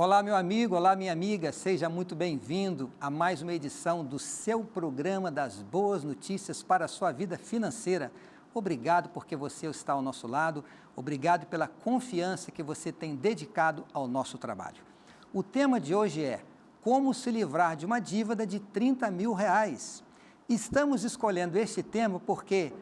Olá, meu amigo, olá, minha amiga, seja muito bem-vindo a mais uma edição do seu programa das boas notícias para a sua vida financeira. Obrigado porque você está ao nosso lado, obrigado pela confiança que você tem dedicado ao nosso trabalho. O tema de hoje é como se livrar de uma dívida de R$30 mil. Estamos escolhendo este tema porque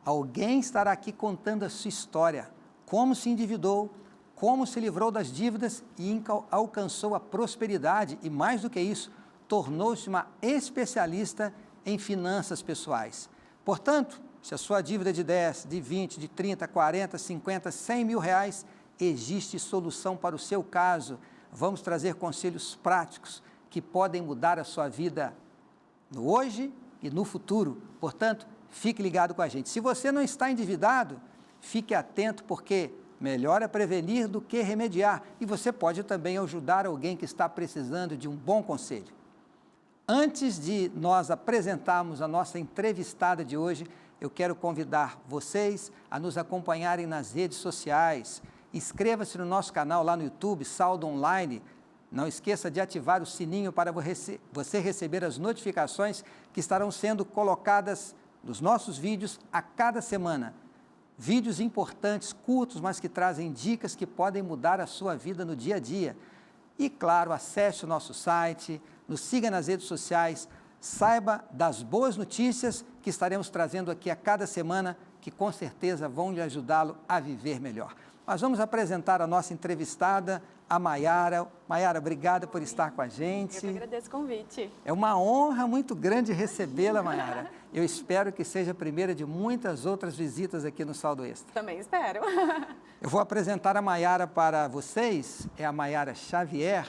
alguém estará aqui contando a sua história, como se endividou, como se livrou das dívidas e alcançou a prosperidade e, mais do que isso, tornou-se uma especialista em finanças pessoais. Portanto, se a sua dívida é de 10, de 20, de 30, 40, 50, 100 mil reais, existe solução para o seu caso. Vamos trazer conselhos práticos que podem mudar a sua vida no hoje e no futuro. Portanto, fique ligado com a gente. Se você não está endividado, fique atento porque melhor é prevenir do que remediar. E você pode também ajudar alguém que está precisando de um bom conselho. Antes de nós apresentarmos a nossa entrevistada de hoje, eu quero convidar vocês a nos acompanharem nas redes sociais. Inscreva-se no nosso canal lá no YouTube, Saldo Online. Não esqueça de ativar o sininho para você receber as notificações que estarão sendo colocadas nos nossos vídeos a cada semana. Vídeos importantes, curtos, mas que trazem dicas que podem mudar a sua vida no dia a dia. E, claro, acesse o nosso site, nos siga nas redes sociais, saiba das boas notícias que estaremos trazendo aqui a cada semana, que com certeza vão lhe ajudá-lo a viver melhor. Mas vamos apresentar a nossa entrevistada, a Mayara. Mayara, obrigada por estar com a gente. Eu que agradeço o convite. É uma honra muito grande recebê-la, Mayara. Eu espero que seja a primeira de muitas outras visitas aqui no Saldo Extra. Também espero. Eu vou apresentar a Mayara para vocês, é a Mayara Xavier,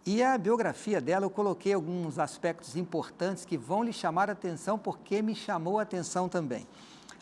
e a biografia dela eu coloquei alguns aspectos importantes que vão lhe chamar a atenção, porque me chamou a atenção também.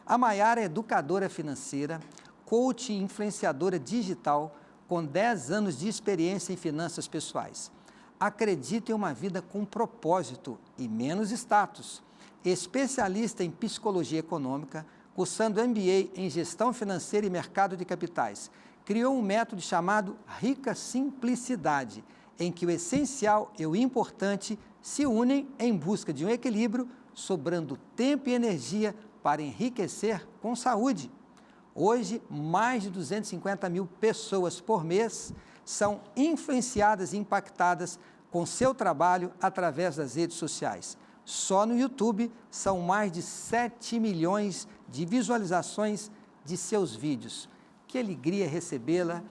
A Mayara é educadora financeira, coach e influenciadora digital, com 10 anos de experiência em finanças pessoais. Acredita em uma vida com propósito e menos status. Especialista em psicologia econômica, cursando MBA em gestão financeira e mercado de capitais. Criou um método chamado Rica Simplicidade, em que o essencial e o importante se unem em busca de um equilíbrio, sobrando tempo e energia para enriquecer com saúde. Hoje, mais de 250 mil pessoas por mês são influenciadas e impactadas com seu trabalho através das redes sociais. Só no YouTube são mais de 7 milhões de visualizações de seus vídeos. Que alegria recebê-la,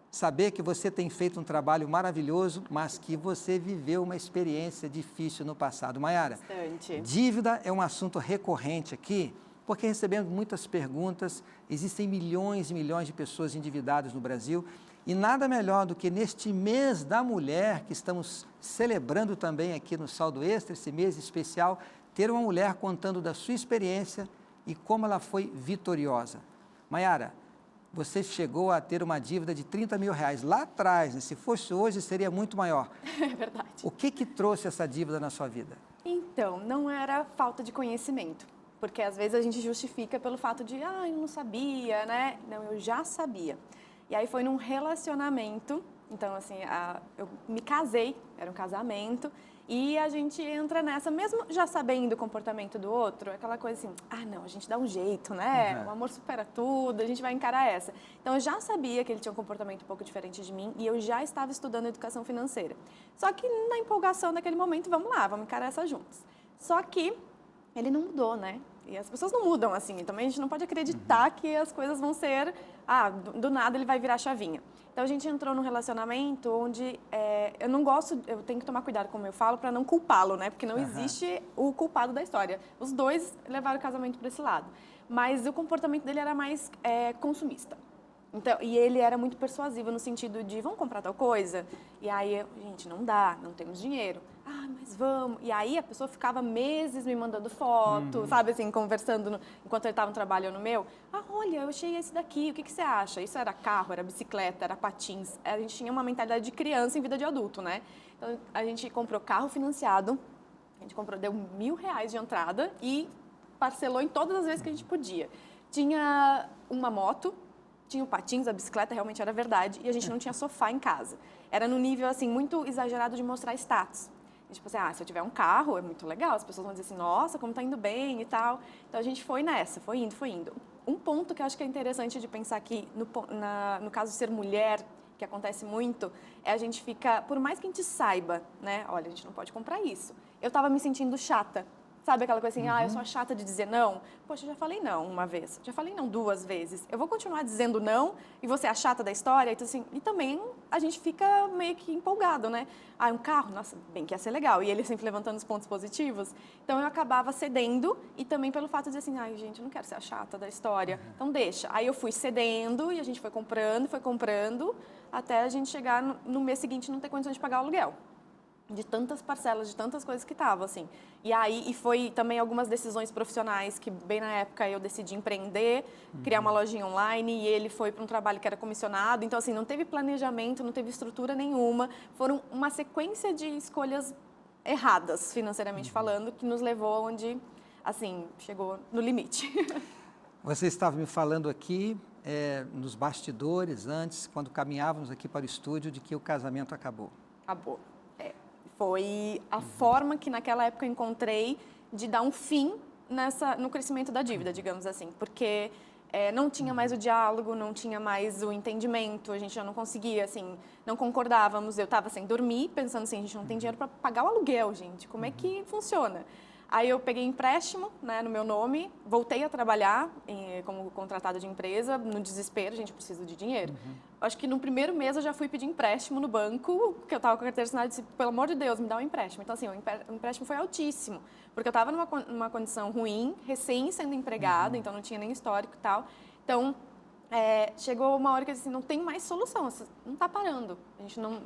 saber que você tem feito um trabalho maravilhoso, mas que você viveu uma experiência difícil no passado. Mayara, Bastante. Dívida é um assunto recorrente aqui, porque recebemos muitas perguntas, existem milhões e milhões de pessoas endividadas no Brasil, e nada melhor do que neste mês da mulher, que estamos celebrando também aqui no Saldo Extra, esse mês especial, ter uma mulher contando da sua experiência e como ela foi vitoriosa. Mayara, você chegou a ter uma dívida de R$30 mil. Lá atrás, né? Se fosse hoje, seria muito maior. É verdade. O que trouxe essa dívida na sua vida? Então, não era falta de conhecimento. Porque às vezes a gente justifica pelo fato de, eu não sabia, né? Não, eu já sabia. E aí foi num relacionamento, então assim, eu me casei, era um casamento, e a gente entra nessa, mesmo já sabendo o comportamento do outro, aquela coisa assim, não, a gente dá um jeito, né? O amor supera tudo, a gente vai encarar essa. Então eu já sabia que ele tinha um comportamento um pouco diferente de mim e eu já estava estudando educação financeira. Só que na empolgação daquele momento, vamos lá, vamos encarar essa juntos. Só que ele não mudou, né? E as pessoas não mudam assim, também a gente não pode acreditar que as coisas vão ser, do nada ele vai virar chavinha. Então a gente entrou num relacionamento onde eu não gosto, eu tenho que tomar cuidado como eu falo para não culpá-lo, né? Porque não existe o culpado da história. Os dois levaram o casamento para esse lado. Mas o comportamento dele era mais consumista. Então, e ele era muito persuasivo no sentido de, vamos comprar tal coisa? E aí, gente, não dá, não temos dinheiro. Mas vamos. E aí a pessoa ficava meses me mandando foto, sabe assim, conversando enquanto ele estava no trabalho ou no meu. Olha, eu achei esse daqui, o que você acha? Isso era carro, era bicicleta, era patins. A gente tinha uma mentalidade de criança em vida de adulto, né? Então, a gente comprou carro financiado, deu R$1.000 de entrada e parcelou em todas as vezes que a gente podia. Tinha uma moto, tinha o patins, a bicicleta, realmente era verdade, e a gente não tinha sofá em casa. Era no nível, assim, muito exagerado de mostrar status. Tipo assim, se eu tiver um carro, é muito legal, as pessoas vão dizer assim, nossa, como tá indo bem e tal. Então, a gente foi nessa, foi indo, foi indo. Um ponto que eu acho que é interessante de pensar aqui, no caso de ser mulher, que acontece muito, é a gente fica, por mais que a gente saiba, né, olha, a gente não pode comprar isso. Eu estava me sentindo chata. Sabe aquela coisa assim, eu sou a chata de dizer não? Poxa, eu já falei não uma vez, já falei não 2 vezes. Eu vou continuar dizendo não e você é a chata da história? Então, assim, e também a gente fica meio que empolgado, né? Um carro, nossa, bem que ia ser legal. E ele sempre levantando os pontos positivos. Então, eu acabava cedendo e também pelo fato de dizer assim, gente, eu não quero ser a chata da história, então deixa. Aí eu fui cedendo e a gente foi comprando, até a gente chegar no mês seguinte e não ter condições de pagar o aluguel. De tantas parcelas, de tantas coisas que estavam, assim. E foi também algumas decisões profissionais que, bem na época, eu decidi empreender, criar uma lojinha online, e ele foi para um trabalho que era comissionado. Então, assim, não teve planejamento, não teve estrutura nenhuma. Foram uma sequência de escolhas erradas, financeiramente falando, que nos levou onde, assim, chegou no limite. Você estava me falando aqui, nos bastidores, antes, quando caminhávamos aqui para o estúdio, de que o casamento acabou. Acabou. Foi a forma que naquela época eu encontrei de dar um fim no crescimento da dívida, digamos assim, porque não tinha mais o diálogo, não tinha mais o entendimento, a gente já não conseguia, assim, não concordávamos, eu estava sem dormir, pensando assim, a gente não tem dinheiro para pagar o aluguel, gente, como é que funciona? Aí eu peguei empréstimo, né, no meu nome, voltei a trabalhar como contratada de empresa, no desespero, gente, preciso de dinheiro. Acho que no primeiro mês eu já fui pedir empréstimo no banco, porque eu estava com a carteira assinada e disse, pelo amor de Deus, me dá um empréstimo. Então, assim, o empréstimo foi altíssimo, porque eu estava numa condição ruim, recém sendo empregada, então não tinha nem histórico e tal. Então, chegou uma hora que eu disse, não tem mais solução, não está parando.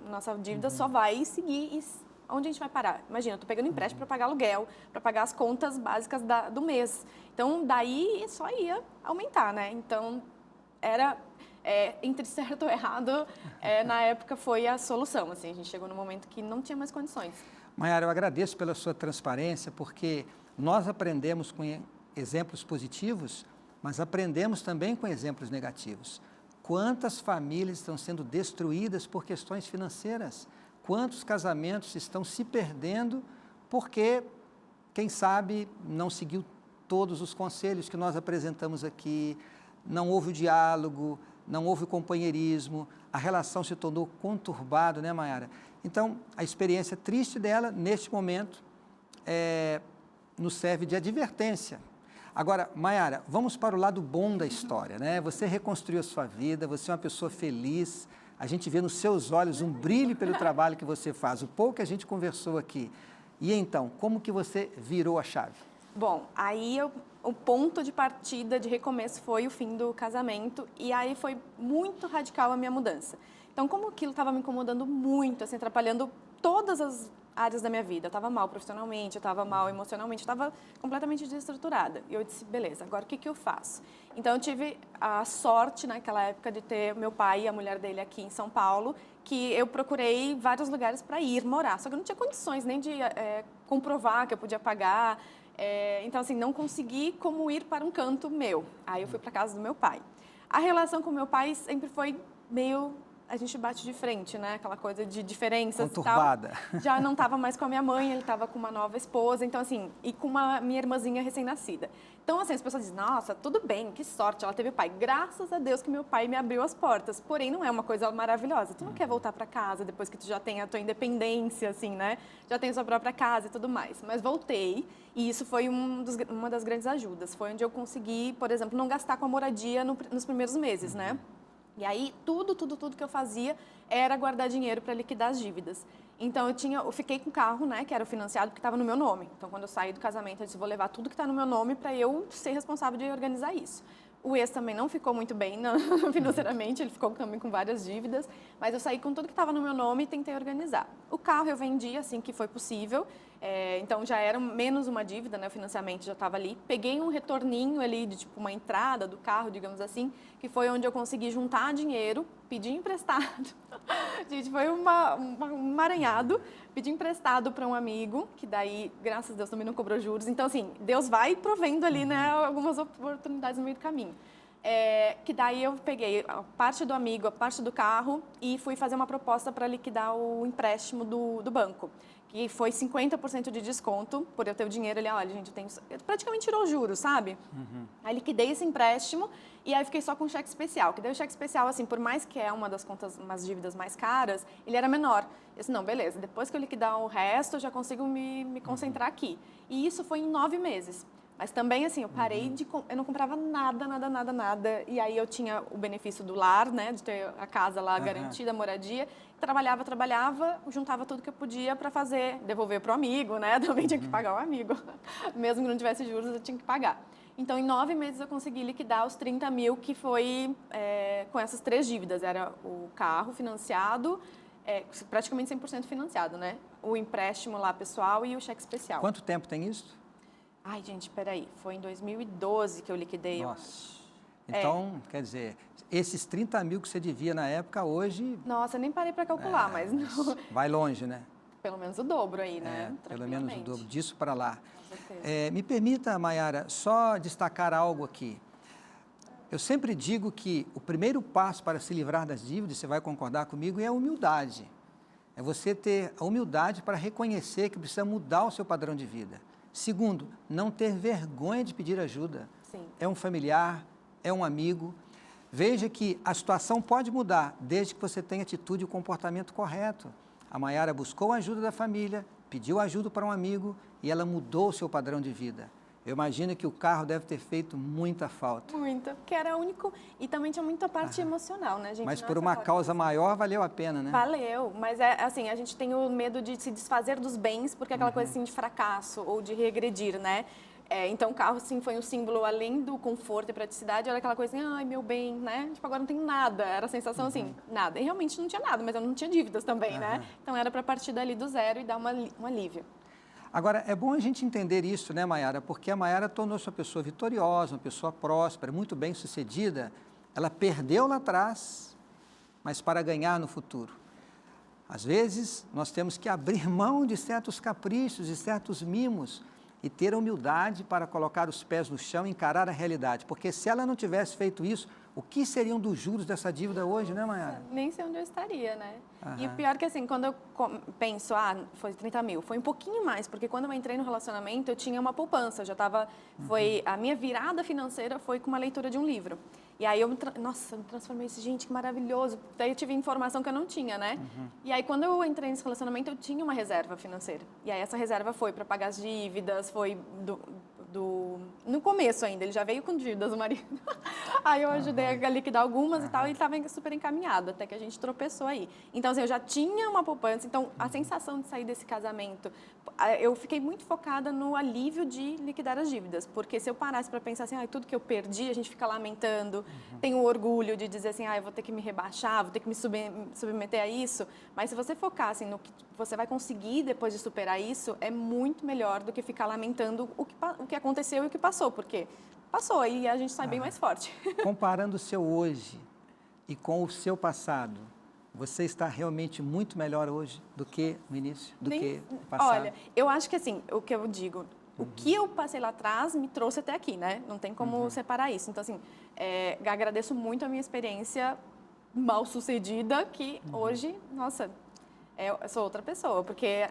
Nossa dívida só vai seguir e onde a gente vai parar? Imagina, eu estou pegando empréstimo para pagar aluguel, para pagar as contas básicas do mês. Então, daí só ia aumentar, né? Então, era, entre certo ou errado, na época foi a solução. Assim, a gente chegou num momento que não tinha mais condições. Maiara, eu agradeço pela sua transparência, porque nós aprendemos com exemplos positivos, mas aprendemos também com exemplos negativos. Quantas famílias estão sendo destruídas por questões financeiras? Quantos casamentos estão se perdendo porque, quem sabe, não seguiu todos os conselhos que nós apresentamos aqui, não houve o diálogo, não houve o companheirismo, a relação se tornou conturbada, né, Maiara? Então, a experiência triste dela, neste momento, nos serve de advertência. Agora, Maiara, vamos para o lado bom da história, né? Você reconstruiu a sua vida, você é uma pessoa feliz, a gente vê nos seus olhos um brilho pelo trabalho que você faz, o pouco que a gente conversou aqui. E então, como que você virou a chave? Bom, aí o ponto de partida, de recomeço, foi o fim do casamento, e aí foi muito radical a minha mudança. Então, como aquilo estava me incomodando muito, assim, atrapalhando todas as áreas da minha vida. Eu estava mal profissionalmente, eu estava mal emocionalmente, eu estava completamente desestruturada. E eu disse, beleza, agora o que eu faço? Então, eu tive a sorte, naquela época, de ter meu pai e a mulher dele aqui em São Paulo, que eu procurei vários lugares para ir morar. Só que eu não tinha condições nem de comprovar que eu podia pagar. Então, assim, não consegui como ir para um canto meu. Aí eu fui para casa do meu pai. A relação com meu pai sempre foi meio... A gente bate de frente, né? Aquela coisa de diferenças conturbada. E tal. Já não estava mais com a minha mãe, ele estava com uma nova esposa, então assim, e com minha irmãzinha recém-nascida. Então assim, as pessoas dizem, nossa, tudo bem, que sorte, ela teve pai. Graças a Deus que meu pai me abriu as portas, porém não é uma coisa maravilhosa. Tu não quer voltar para casa depois que tu já tem a tua independência, assim, né? Já tem a sua própria casa e tudo mais. Mas voltei e isso foi uma das grandes ajudas. Foi onde eu consegui, por exemplo, não gastar com a moradia nos primeiros meses, né? E aí, tudo que eu fazia era guardar dinheiro para liquidar as dívidas. Então, eu fiquei com o carro, né, que era o financiado, que estava no meu nome. Então, quando eu saí do casamento, eu disse, vou levar tudo que está no meu nome para eu ser responsável de organizar isso. O ex também não ficou muito bem financeiramente, ele ficou também com várias dívidas, mas eu saí com tudo que estava no meu nome e tentei organizar. O carro eu vendi assim que foi possível, então já era menos uma dívida, né, o financiamento já estava ali. Peguei um retorninho ali de tipo uma entrada do carro, digamos assim, que foi onde eu consegui juntar dinheiro, pedir emprestado. Gente, foi um emaranhado. Pedi emprestado para um amigo, que daí, graças a Deus, também não cobrou juros. Então, assim, Deus vai provendo ali, né, algumas oportunidades no meio do caminho. Que daí eu peguei a parte do amigo, a parte do carro e fui fazer uma proposta para liquidar o empréstimo do banco, que foi 50% de desconto por eu ter o dinheiro. Ele, olha, gente, praticamente tirou os juros, sabe? Aí liquidei esse empréstimo e aí fiquei só com o cheque especial, que daí o cheque especial, assim, por mais que é uma das contas, umas dívidas mais caras, ele era menor. Eu disse, não, beleza, depois que eu liquidar o resto, eu já consigo me concentrar aqui. E isso foi em 9 meses. Mas também, assim, eu parei eu não comprava nada. E aí eu tinha o benefício do lar, né, de ter a casa lá garantida, a moradia. Trabalhava, juntava tudo que eu podia para devolver para o amigo, né? Também tinha que pagar o amigo. Mesmo que não tivesse juros, eu tinha que pagar. Então, em 9 meses eu consegui liquidar os 30 mil, que foi com essas 3 dívidas. Era o carro financiado, praticamente 100% financiado, né? O empréstimo lá pessoal e o cheque especial. Quanto tempo tem isso? Ai, gente, peraí. Foi em 2012 que eu liquidei. Nossa. Então, quer dizer, esses 30 mil que você devia na época, hoje... Nossa, eu nem parei para calcular, mas não... Vai longe, né? Pelo menos o dobro aí, né? Pelo menos o dobro, disso para lá. Com certeza. Me permita, Mayara, só destacar algo aqui. Eu sempre digo que o primeiro passo para se livrar das dívidas, você vai concordar comigo, é a humildade. É você ter a humildade para reconhecer que precisa mudar o seu padrão de vida. Segundo, não ter vergonha de pedir ajuda. Sim. É um familiar, é um amigo. Veja que a situação pode mudar desde que você tenha atitude e o comportamento correto. A Mayara buscou a ajuda da família, pediu ajuda para um amigo e ela mudou o seu padrão de vida. Eu imagino que o carro deve ter feito muita falta. Muita, porque era único e também tinha muita parte emocional, né, gente? Mas Nossa, por uma causa maior valeu a pena, né? Valeu, mas assim, a gente tem o medo de se desfazer dos bens, porque é aquela coisa assim de fracasso ou de regredir, né? Então o carro, assim, foi um símbolo, além do conforto e praticidade, era aquela coisa assim, ai, meu bem, né? Tipo, agora não tenho nada. Era a sensação assim, nada. E realmente não tinha nada, mas eu não tinha dívidas também, né? Então era para partir dali do zero e dar um alívio. Agora, é bom a gente entender isso, né, Mayara? Porque a Mayara tornou-se uma pessoa vitoriosa, uma pessoa próspera, muito bem sucedida. Ela perdeu lá atrás, mas para ganhar no futuro. Às vezes, nós temos que abrir mão de certos caprichos, de certos mimos e ter a humildade para colocar os pés no chão e encarar a realidade. Porque se ela não tivesse feito isso, o que seriam dos juros dessa dívida hoje, né, Mayara? Nem sei onde eu estaria, né? E o pior é que, assim, quando eu penso, foi 30 mil, foi um pouquinho mais, porque quando eu entrei no relacionamento, eu tinha uma poupança, eu já estava, a minha virada financeira foi com uma leitura de um livro. E aí eu me transformei, gente, que maravilhoso. Daí eu tive informação que eu não tinha, né? E aí quando eu entrei nesse relacionamento, eu tinha uma reserva financeira. E aí essa reserva foi para pagar as dívidas, foi no começo ainda, ele já veio com dívidas, o marido. Aí eu ajudei a liquidar algumas e tal, e ele estava super encaminhado, até que a gente tropeçou aí. Então, assim, eu já tinha uma poupança, então a sensação de sair desse casamento, eu fiquei muito focada no alívio de liquidar as dívidas, porque se eu parasse para pensar assim, tudo que eu perdi, a gente fica lamentando, tem o orgulho de dizer assim, eu vou ter que me rebaixar, vou ter que me submeter a isso, mas se você focar assim, no que você vai conseguir depois de superar isso, é muito melhor do que ficar lamentando o que aconteceu e o que passou, porque passou e a gente sai bem mais forte. Comparando o seu hoje e com o seu passado, você está realmente muito melhor hoje do que no início, que no passado? Olha, eu acho que assim, o que eu digo, o que eu passei lá atrás me trouxe até aqui, né? Não tem como separar isso. Então, assim, agradeço muito a minha experiência mal sucedida, que hoje, nossa, eu sou outra pessoa, porque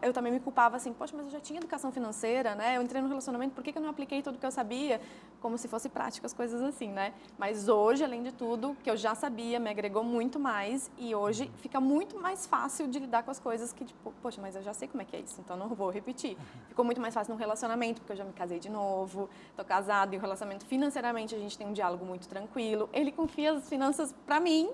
eu também me culpava assim, poxa, mas eu já tinha educação financeira, né? Eu entrei no relacionamento, por que eu não apliquei tudo que eu sabia? Como se fosse prática, as coisas assim, né? Mas hoje, além de tudo, que eu já sabia, me agregou muito mais e hoje fica muito mais fácil de lidar com as coisas que, tipo, poxa, mas eu já sei como é que é isso, então não vou repetir. Ficou muito mais fácil no relacionamento, porque eu já me casei de novo, tô casada e o relacionamento financeiramente a gente tem um diálogo muito tranquilo. Ele confia as finanças para mim.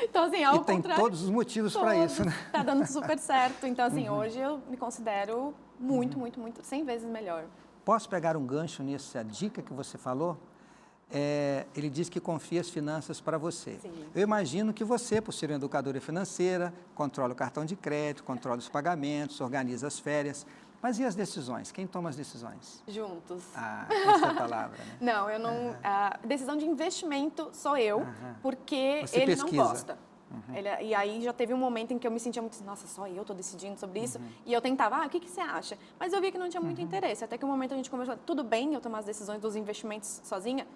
Então, assim, ao contrário... E tem todos os motivos para isso, né? Tá dando super certo. Então, assim, hoje eu me considero muito, 100 vezes melhor. Posso pegar um gancho nessa dica que você falou? Ele diz que confia as finanças para você. Sim. Eu imagino que você, por ser uma educadora financeira, controla o cartão de crédito, controla os pagamentos, organiza as férias. Mas e as decisões? Quem toma as decisões? Juntos. Essa é a palavra, né? Não, eu não... A decisão de investimento sou eu, porque Você ele pesquisa. não gosta. E aí já teve um momento em que eu me sentia muito, nossa, só eu estou decidindo sobre isso. E eu tentava, o que você acha? Mas eu via que não tinha muito interesse. Até que um momento a gente conversou, tudo bem eu tomar as decisões dos investimentos sozinha?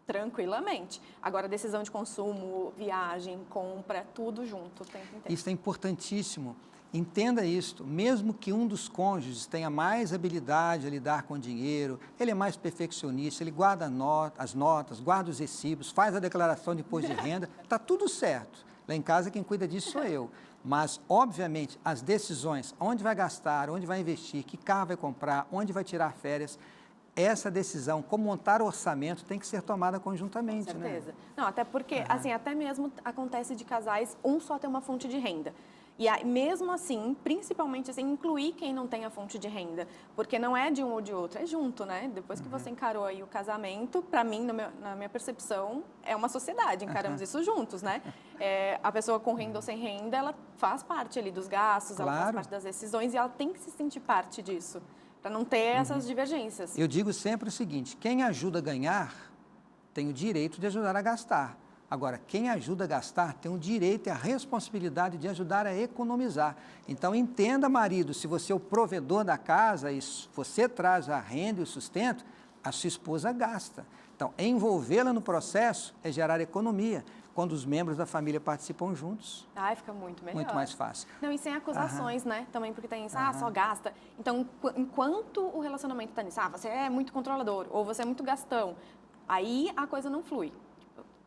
Tranquilamente. Agora, decisão de consumo, viagem, compra, tudo junto o tempo inteiro. Isso é importantíssimo. Entenda isto, mesmo que um dos cônjuges tenha mais habilidade a lidar com dinheiro, ele é mais perfeccionista, ele guarda as notas, guarda os recibos, faz a declaração de imposto de renda, está tudo certo. Lá em casa quem cuida disso sou eu. Mas, obviamente, as decisões, onde vai gastar, onde vai investir, que carro vai comprar, onde vai tirar férias, essa decisão, como montar o orçamento, tem que ser tomada conjuntamente, Com certeza. né? Não, até porque, assim, até mesmo acontece de casais, um só tem uma fonte de renda. E aí, mesmo assim, principalmente assim, incluir quem não tem a fonte de renda, porque não é de um ou de outro, é junto, né? Depois que você encarou aí o casamento, para mim, na minha percepção, é uma sociedade, encaramos isso juntos, né? A pessoa com renda ou sem renda, ela faz parte ali dos gastos, ela faz parte das decisões e ela tem que se sentir parte disso, para não ter essas divergências. Eu digo sempre o seguinte, quem ajuda a ganhar tem o direito de ajudar a gastar. Agora, quem ajuda a gastar tem o direito e a responsabilidade de ajudar a economizar. Então, entenda, marido, se você é o provedor da casa e você traz a renda e o sustento, a sua esposa gasta. Então, envolvê-la no processo é gerar economia. Quando os membros da família participam juntos, Fica muito melhor. muito mais fácil. Não, e sem acusações, né? Também porque tem isso, só gasta. Então, enquanto o relacionamento está nisso, você é muito controlador ou você é muito gastão, aí a coisa não flui.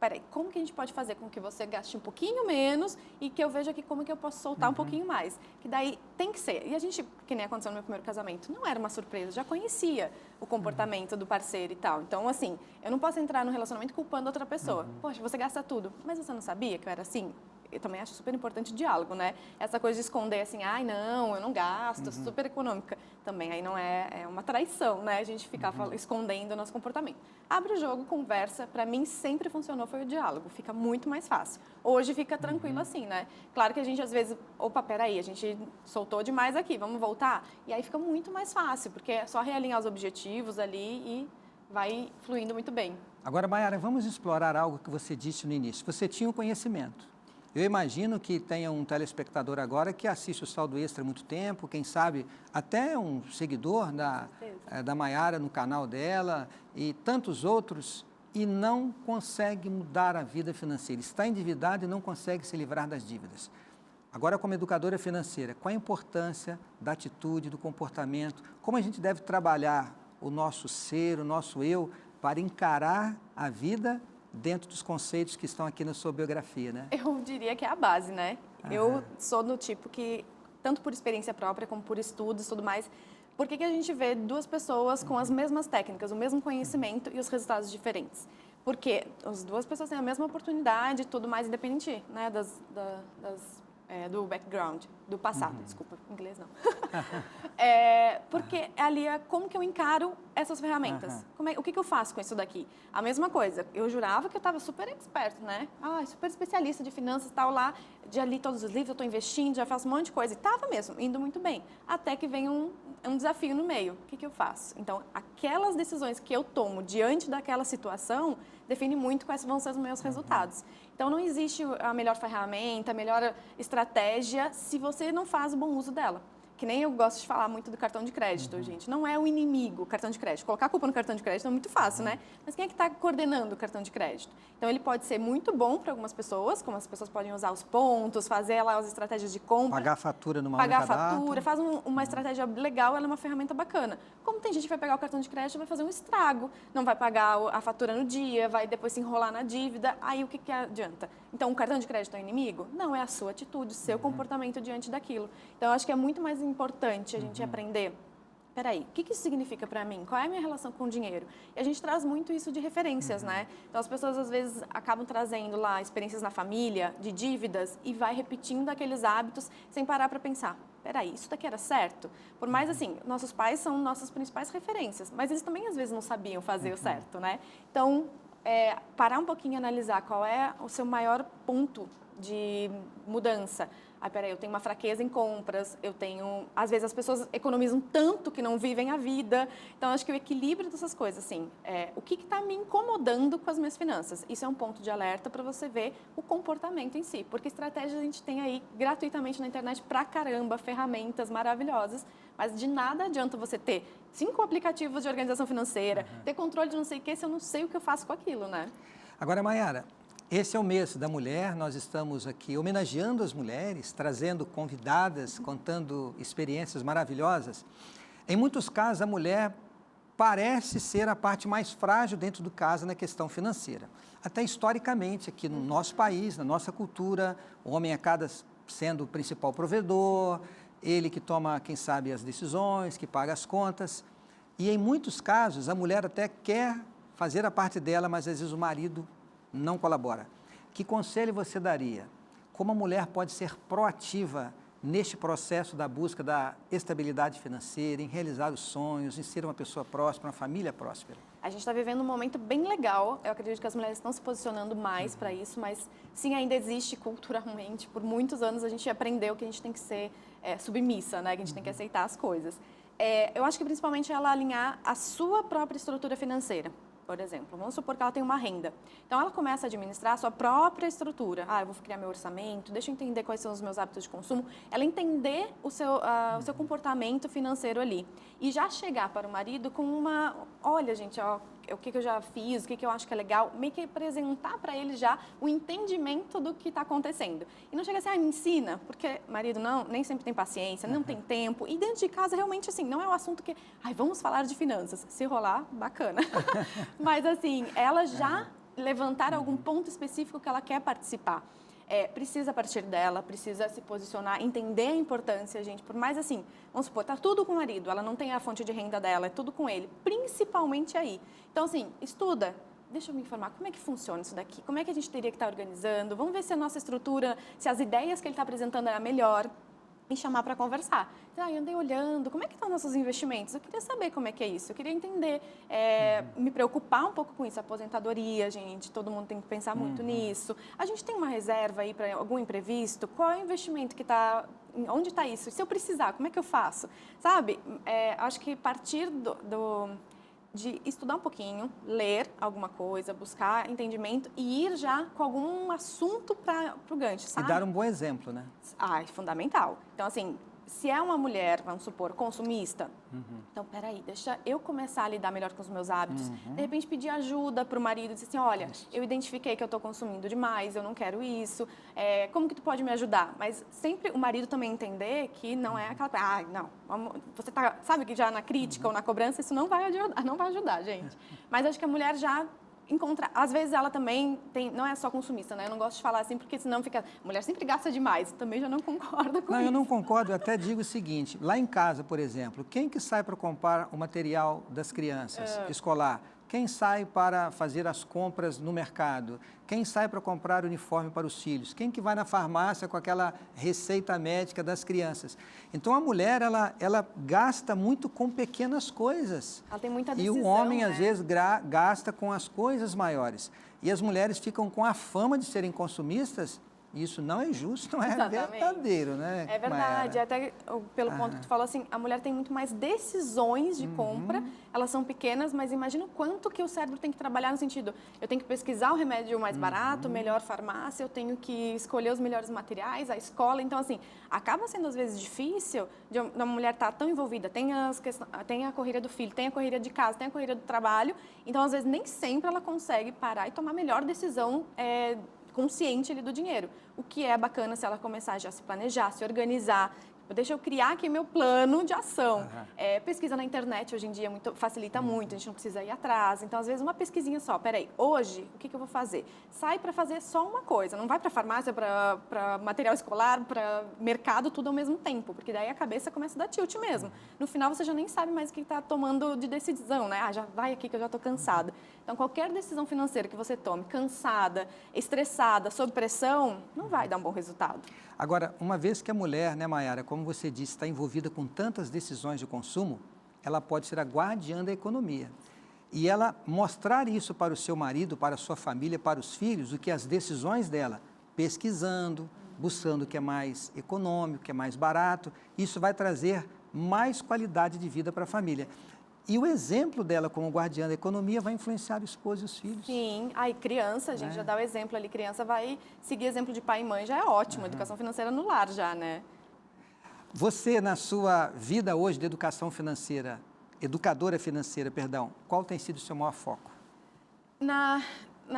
Peraí, como que a gente pode fazer com que você gaste um pouquinho menos e que eu veja aqui como que eu posso soltar um pouquinho mais? Que daí tem que ser. E a gente, que nem aconteceu no meu primeiro casamento, não era uma surpresa, já conhecia o comportamento do parceiro e tal. Então, assim, eu não posso entrar no relacionamento culpando outra pessoa. Poxa, você gasta tudo, mas você não sabia que eu era assim? Eu também acho super importante o diálogo, né? Essa coisa de esconder assim, não, eu não gasto, eu sou super econômica. Também aí não é uma traição, né? A gente ficar escondendo o nosso comportamento. Abre o jogo, conversa. Para mim, sempre funcionou, foi o diálogo. Fica muito mais fácil. Hoje fica tranquilo assim, né? Claro que a gente, às vezes, opa, peraí, a gente soltou demais aqui, vamos voltar? E aí fica muito mais fácil, porque é só realinhar os objetivos ali e vai fluindo muito bem. Agora, Mayara, vamos explorar algo que você disse no início. Você tinha o conhecimento. Eu imagino que tenha um telespectador agora que assiste o Saldo Extra há muito tempo, quem sabe até um seguidor da Mayara no canal dela e tantos outros, e não consegue mudar a vida financeira. Está endividado e não consegue se livrar das dívidas. Agora, como educadora financeira, qual a importância da atitude, do comportamento, como a gente deve trabalhar o nosso ser, o nosso eu, para encarar a vida dentro dos conceitos que estão aqui na sua biografia, né? Eu diria que é a base, né? Eu sou do tipo que, tanto por experiência própria como por estudos e tudo mais, por que a gente vê duas pessoas com as mesmas técnicas, o mesmo conhecimento e os resultados diferentes? Porque as duas pessoas têm a mesma oportunidade e tudo mais, independente, né, do background, do passado, desculpa, em inglês não. Porque ali é como que eu encaro essas ferramentas. O que eu faço com isso daqui? A mesma coisa, eu jurava que eu estava super expert, né? Super especialista de finanças e tal lá, já li todos os livros, eu estou investindo, já faço um monte de coisa. E estava mesmo, indo muito bem. Até que vem um desafio no meio. O que eu faço? Então, aquelas decisões que eu tomo diante daquela situação define muito quais vão ser os meus resultados. Então, não existe a melhor ferramenta, a melhor estratégia se você não faz o bom uso dela. Que nem eu gosto de falar muito do cartão de crédito, gente. Não é o inimigo o cartão de crédito. Colocar a culpa no cartão de crédito é muito fácil, né? Mas quem é que está coordenando o cartão de crédito? Então, ele pode ser muito bom para algumas pessoas, como as pessoas podem usar os pontos, fazer lá as estratégias de compra. Pagar a fatura numa Pagar única a fatura, data. faz uma estratégia legal, ela é uma ferramenta bacana. Como tem gente que vai pegar o cartão de crédito e vai fazer um estrago, não vai pagar a fatura no dia, vai depois se enrolar na dívida, aí o que adianta? Então, o cartão de crédito é o inimigo? Não, é a sua atitude, o seu comportamento diante daquilo. Então, eu acho que é muito mais importante a gente aprender, peraí, o que isso significa para mim? Qual é a minha relação com o dinheiro? E a gente traz muito isso de referências, né? Então, as pessoas, às vezes, acabam trazendo lá experiências na família, de dívidas, e vai repetindo aqueles hábitos sem parar para pensar, peraí, isso daqui era certo? Por mais, assim, nossos pais são nossas principais referências, mas eles também, às vezes, não sabiam fazer o certo, né? Então, parar um pouquinho e analisar qual é o seu maior ponto de mudança. Peraí, eu tenho uma fraqueza em compras, às vezes as pessoas economizam tanto que não vivem a vida. Então, acho que o equilíbrio dessas coisas, assim, o que está me incomodando com as minhas finanças? Isso é um ponto de alerta para você ver o comportamento em si, porque estratégias a gente tem aí gratuitamente na internet pra caramba, ferramentas maravilhosas, mas de nada adianta você ter 5 aplicativos de organização financeira, ter controle de não sei o que, se eu não sei o que eu faço com aquilo, né? Agora, Mayara, esse é o mês da mulher, nós estamos aqui homenageando as mulheres, trazendo convidadas, contando experiências maravilhosas. Em muitos casos, a mulher parece ser a parte mais frágil dentro do caso na questão financeira. Até historicamente, aqui no nosso país, na nossa cultura, o homem acaba sendo o principal provedor, ele que toma, quem sabe, as decisões, que paga as contas. E em muitos casos, a mulher até quer fazer a parte dela, mas às vezes o marido não colabora. Que conselho você daria? Como a mulher pode ser proativa neste processo da busca da estabilidade financeira, em realizar os sonhos, em ser uma pessoa próspera, uma família próspera? A gente está vivendo um momento bem legal. Eu acredito que as mulheres estão se posicionando mais para isso, mas sim, ainda existe culturalmente. Por muitos anos a gente aprendeu que a gente tem que ser submissa, né? Que a gente tem que aceitar as coisas. Eu acho que principalmente ela alinhar a sua própria estrutura financeira. Por exemplo, vamos supor que ela tem uma renda. Então, ela começa a administrar a sua própria estrutura. Eu vou criar meu orçamento, deixa eu entender quais são os meus hábitos de consumo. Ela entender o seu comportamento financeiro ali. E já chegar para o marido com olha, gente, o que eu já fiz, o que eu acho que é legal. Meio que apresentar para ele já o entendimento do que está acontecendo. E não chega assim, me ensina, porque marido nem sempre tem paciência, não tem tempo. E dentro de casa, realmente, assim, não é um assunto que, vamos falar de finanças. Se rolar, bacana. Mas, assim, ela já levantar algum ponto específico que ela quer participar. Precisa partir dela, precisa se posicionar, entender a importância, gente. Por mais assim, vamos supor, tá tudo com o marido, ela não tem a fonte de renda dela, é tudo com ele, principalmente aí. Então, assim, estuda. Deixa eu me informar, como é que funciona isso daqui? Como é que a gente teria que estar organizando? Vamos ver se a nossa estrutura, se as ideias que ele está apresentando é a melhor. Me chamar para conversar. Eu andei olhando, como é que estão nossos investimentos? Eu queria saber como é que é isso, eu queria entender, me preocupar um pouco com isso. Aposentadoria, gente, todo mundo tem que pensar muito nisso. A gente tem uma reserva aí para algum imprevisto? Qual é o investimento que está, onde está isso? E se eu precisar, como é que eu faço? Sabe, acho que partir de estudar um pouquinho, ler alguma coisa, buscar entendimento e ir já com algum assunto para o gancho, sabe? E dar um bom exemplo, né? É fundamental. Então, assim, se é uma mulher, vamos supor, consumista, então, peraí, deixa eu começar a lidar melhor com os meus hábitos. De repente, pedir ajuda para o marido, dizer assim, olha, eu identifiquei que eu estou consumindo demais, eu não quero isso, como que tu pode me ajudar? Mas sempre o marido também entender que não é aquela coisa, não, você tá, sabe que já na crítica ou na cobrança, isso não vai ajudar, gente. Mas acho que a mulher já encontrar, às vezes ela também não é só consumista, né? Eu não gosto de falar assim, porque senão fica, a mulher sempre gasta demais, também já não concordo com isso. Eu não concordo, eu até digo o seguinte, lá em casa, por exemplo, quem que sai para comprar o material das crianças escolar? Quem sai para fazer as compras no mercado? Quem sai para comprar uniforme para os filhos? Quem que vai na farmácia com aquela receita médica das crianças? Então, a mulher, ela gasta muito com pequenas coisas. Ela tem muita decisão, e o homem, né? às vezes, gasta com as coisas maiores. E as mulheres ficam com a fama de serem consumistas. Isso não é justo, não é verdadeiro, né? É verdade, até pelo ponto que tu falou assim, a mulher tem muito mais decisões de compra, elas são pequenas, mas imagina o quanto que o cérebro tem que trabalhar no sentido, eu tenho que pesquisar o remédio mais barato, melhor farmácia, eu tenho que escolher os melhores materiais, a escola, então assim, acaba sendo às vezes difícil de uma mulher estar tão envolvida, tem a correria do filho, tem a correria de casa, tem a correria do trabalho, então às vezes nem sempre ela consegue parar e tomar a melhor decisão consciente ali do dinheiro. O que é bacana se ela começar já a se planejar, se organizar. Deixa eu criar aqui meu plano de ação. Pesquisa na internet hoje em dia facilita muito, a gente não precisa ir atrás. Então, às vezes, uma pesquisinha só. Peraí, hoje, o que eu vou fazer? Sai para fazer só uma coisa. Não vai para farmácia, para material escolar, para mercado, tudo ao mesmo tempo. Porque daí a cabeça começa a dar tilt mesmo. No final, você já nem sabe mais o que está tomando de decisão, né? Já vai aqui que eu já estou cansada. Então, qualquer decisão financeira que você tome cansada, estressada, sob pressão, não vai dar um bom resultado. Agora, uma vez que a mulher, né, Mayara, como você disse, está envolvida com tantas decisões de consumo, ela pode ser a guardiã da economia. E ela mostrar isso para o seu marido, para a sua família, para os filhos, o que as decisões dela pesquisando, buscando o que é mais econômico, o que é mais barato. Isso vai trazer mais qualidade de vida para a família. E o exemplo dela como guardiã da economia vai influenciar o esposo e os filhos. Sim, aí criança, a gente já dá o exemplo ali, criança vai seguir exemplo de pai e mãe, já é ótimo, educação financeira no lar já, né? Você, na sua vida hoje de educação financeira, educadora financeira, perdão, qual tem sido o seu maior foco? Na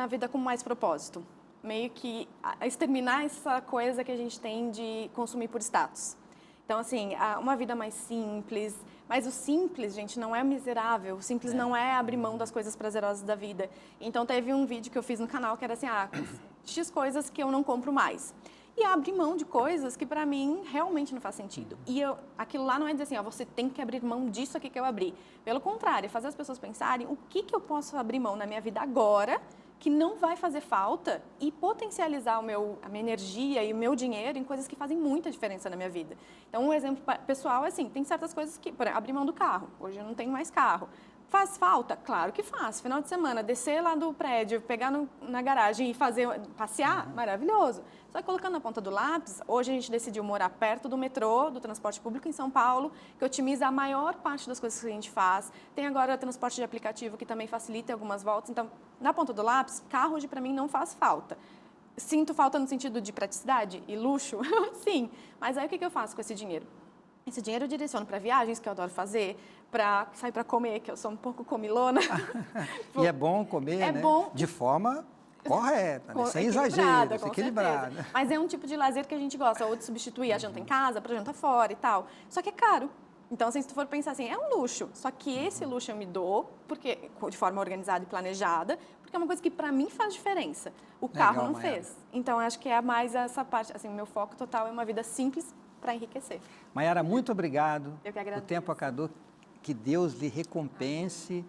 vida com mais propósito. Meio que exterminar essa coisa que a gente tem de consumir por status. Então, assim, uma vida mais simples, mas o simples, gente, não é miserável. O simples não é abrir mão das coisas prazerosas da vida. Então, teve um vídeo que eu fiz no canal que era assim, X coisas que eu não compro mais. E abrir mão de coisas que, para mim, realmente não faz sentido. E aquilo lá não é dizer assim, você tem que abrir mão disso aqui que eu abri. Pelo contrário, é fazer as pessoas pensarem o que eu posso abrir mão na minha vida agora que não vai fazer falta e potencializar a minha energia e o meu dinheiro em coisas que fazem muita diferença na minha vida. Então, um exemplo pessoal é assim, tem certas coisas que, por exemplo, abrir mão do carro. Hoje eu não tenho mais carro. Faz falta? Claro que faz. Final de semana, descer lá do prédio, pegar na garagem e passear, maravilhoso. Só que colocando na ponta do lápis, hoje a gente decidiu morar perto do metrô, do transporte público em São Paulo, que otimiza a maior parte das coisas que a gente faz. Tem agora transporte de aplicativo que também facilita algumas voltas. Então, na ponta do lápis, carro hoje para mim não faz falta. Sinto falta no sentido de praticidade e luxo? Sim. Mas aí o que eu faço com esse dinheiro? Esse dinheiro eu direciono para viagens, que eu adoro fazer, para sair para comer, que eu sou um pouco comilona. E é bom comer, né? Bom. De forma correta, né? Sem exagero, equilibrada. Mas é um tipo de lazer que a gente gosta, ou de substituir a janta em casa para janta fora e tal. Só que é caro. Então, assim, se tu for pensar assim, é um luxo. Só que esse luxo eu me dou porque, de forma organizada e planejada, porque é uma coisa que para mim faz diferença. O carro não fez. Então, acho que é mais essa parte, assim, o meu foco total é uma vida simples para enriquecer. Maiara, muito obrigado. Eu que agradeço. O tempo acabou. Que Deus lhe recompense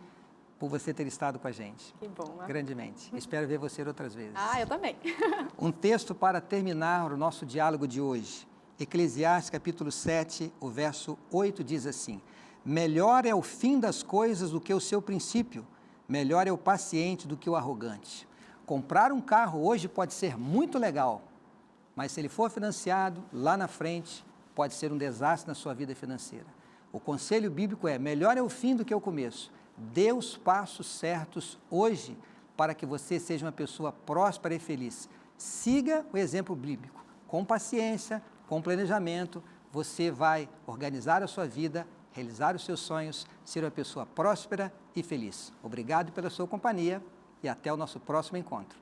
por você ter estado com a gente. Que bom. Grandemente. Espero ver você outras vezes. Eu também. Um texto para terminar o nosso diálogo de hoje. Eclesiastes, capítulo 7, o verso 8 diz assim: melhor é o fim das coisas do que o seu princípio, melhor é o paciente do que o arrogante. Comprar um carro hoje pode ser muito legal, mas se ele for financiado, lá na frente, pode ser um desastre na sua vida financeira. O conselho bíblico é, melhor é o fim do que o começo. Dê os passos certos hoje para que você seja uma pessoa próspera e feliz. Siga o exemplo bíblico. Com paciência, com planejamento, você vai organizar a sua vida, realizar os seus sonhos, ser uma pessoa próspera e feliz. Obrigado pela sua companhia e até o nosso próximo encontro.